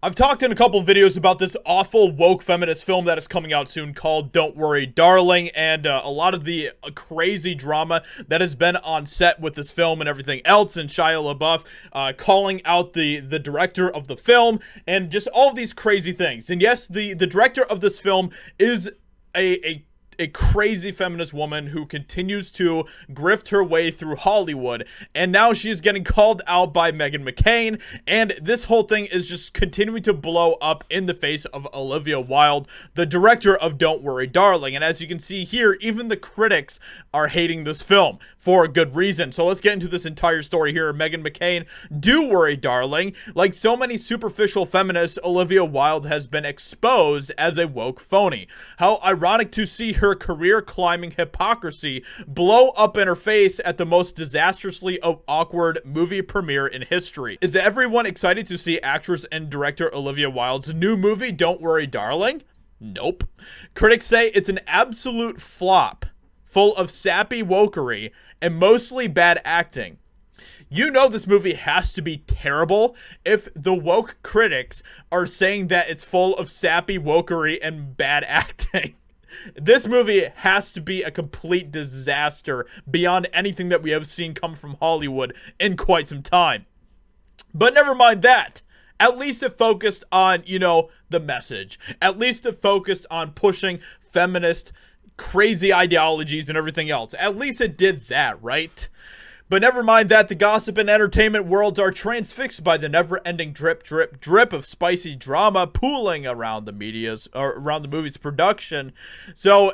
I've talked in a couple videos about this awful woke feminist film that is coming out soon called Don't Worry, Darling, and a lot of the crazy drama that has been on set with this film and everything else, and Shia LaBeouf calling out the director of the film, and just all of these crazy things. And yes, the director of this film is a crazy feminist woman who continues to grift her way through Hollywood, and now she's getting called out by Meghan McCain, and this whole thing is just continuing to blow up in the face of Olivia Wilde, the director of Don't Worry, Darling. And as you can see here, even the critics are hating this film for a good reason. So let's get into this entire story here. Meghan McCain, do worry, darling. Like so many superficial feminists, Olivia Wilde has been exposed as a woke phony. How ironic to see her career climbing hypocrisy blow up in her face at the most disastrously awkward movie premiere in history. Is everyone excited to see actress and director Olivia Wilde's new movie, Don't Worry, Darling? Nope. Critics say it's an absolute flop, full of sappy wokery and mostly bad acting. You know this movie has to be terrible if the woke critics are saying that it's full of sappy wokery and bad acting. This movie has to be a complete disaster beyond anything that we have seen come from Hollywood in quite some time. But never mind that. At least it focused on, the message. At least it focused on pushing feminist, crazy ideologies and everything else. At least it did that, right? But never mind that, the gossip and entertainment worlds are transfixed by the never-ending drip, drip, drip of spicy drama pooling around the movie's production. So,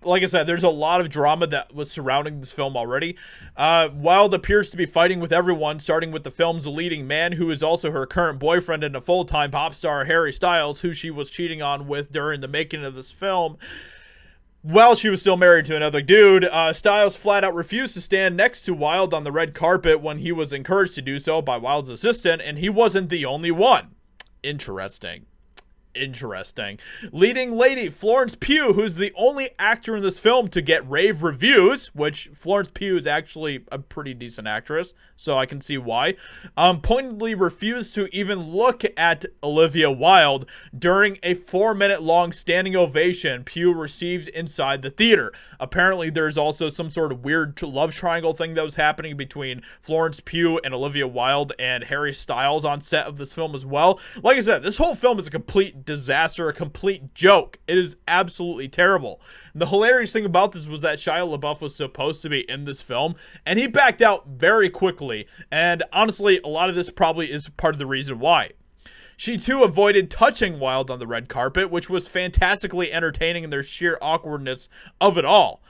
like I said, there's a lot of drama that was surrounding this film already. Wilde appears to be fighting with everyone, starting with the film's leading man, who is also her current boyfriend and a full-time pop star, Harry Styles, who she was cheating on with during the making of this film. While she was still married to another dude, Styles flat out refused to stand next to Wilde on the red carpet when he was encouraged to do so by Wilde's assistant, and he wasn't the only one. Interesting. Leading lady Florence Pugh, who's the only actor in this film to get rave reviews, which Florence Pugh is actually a pretty decent actress, so I can see why, pointedly refused to even look at Olivia Wilde during a 4-minute long standing ovation Pugh received inside the theater. Apparently there's also some sort of weird love triangle thing that was happening between Florence Pugh and Olivia Wilde and Harry Styles on set of this film as well. Like I said, this whole film is a complete disaster, a complete joke. It is absolutely terrible. And the hilarious thing about this was that Shia LaBeouf was supposed to be in this film, and he backed out very quickly. And honestly, a lot of this probably is part of the reason why. She too avoided touching Wilde on the red carpet, which was fantastically entertaining in their sheer awkwardness of it all.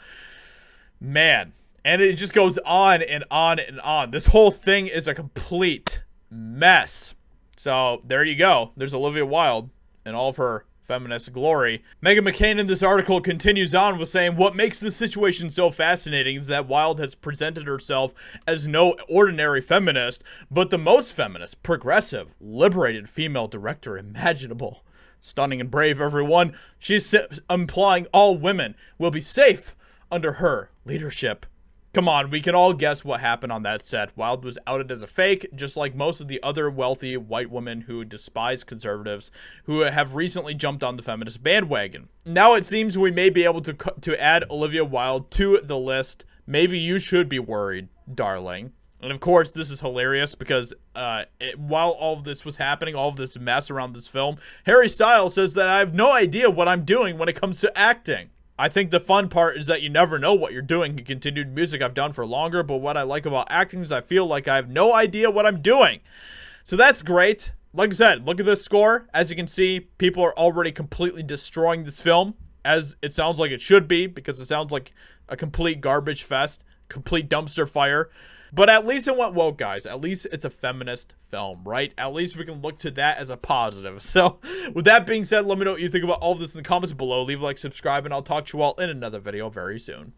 Man. And it just goes on and on and on. This whole thing is a complete mess. So there you go. There's Olivia Wilde in all of her feminist glory. Meghan McCain in this article continues on with saying, what makes this situation so fascinating is that Wilde has presented herself as no ordinary feminist, but the most feminist, progressive, liberated female director imaginable. Stunning and brave, everyone. She's implying all women will be safe under her leadership. Come on, we can all guess what happened on that set. Wilde was outed as a fake, just like most of the other wealthy white women who despise conservatives, who have recently jumped on the feminist bandwagon. Now it seems we may be able to add Olivia Wilde to the list. Maybe you should be worried, darling. And of course, this is hilarious because while all of this was happening, all of this mess around this film, Harry Styles says that I have no idea what I'm doing when it comes to acting. I think the fun part is that you never know what you're doing. Continued music I've done for longer, but what I like about acting is I feel like I have no idea what I'm doing. So that's great. Like I said, look at this score. As you can see, people are already completely destroying this film, as it sounds like it should be, because it sounds like a complete garbage fest, complete dumpster fire. But at least it went woke, guys. At least it's a feminist film, right? At least we can look to that as a positive. So, with that being said, let me know what you think about all of this in the comments below. Leave a like, subscribe, and I'll talk to you all in another video very soon.